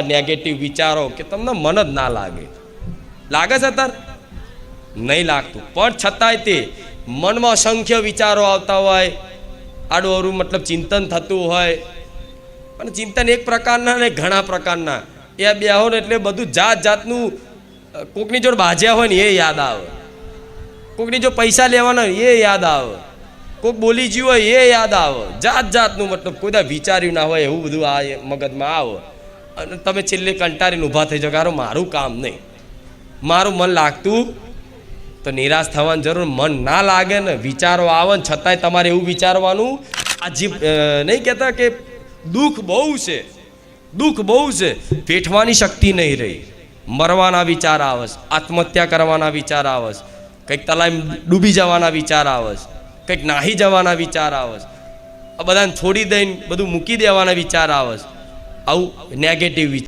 Negative વિચારો કે તમને મન જ ના લાગે. લાગે છે અત્યારે? નહીં લાગતું. પણ છતાંય તે મનમાં અસંખ્ય વિચારો આવતા હોય, આડું અવરું મતલબ ચિંતન થતું હોય. પણ ચિંતન એક પ્રકારના ને ઘણા પ્રકારના. એ બે હો ને એટલે બધું જાત જાતનું. કોકની જોડે બાજ્યા હોય ને એ યાદ આવે, કોકની જો પૈસા લેવાના હોય એ યાદ આવે, કોક બોલી જ્યું હોય એ યાદ આવે. જાત જાતનું મતલબ કોઈ વિચાર્યું ના હોય એવું બધું આ મગજમાં આવે. અને તમે છેલ્લે કંટાળીને ઊભા થઈ જાઓ, મારું કામ નહીં, મારું મન લાગતું. તો નિરાશ થવાની જરૂર. મન ના લાગે ને વિચારો આવે ને છતાંય તમારે એવું વિચારવાનું, આ જે નહીં કહેતા કે દુઃખ બહુ છે, દુઃખ બહુ છે, પેઠવાની શક્તિ નહીં રહી. મરવાના વિચાર આવે, આત્મહત્યા કરવાના વિચાર આવે, કંઈક તલાઈમાં ડૂબી જવાના વિચાર આવે, કંઈક નાહી જવાના વિચાર આવે, આ બધાને છોડી દઈને બધું મૂકી દેવાના વિચાર આવે. આવું નેગેટિવ વિચાર.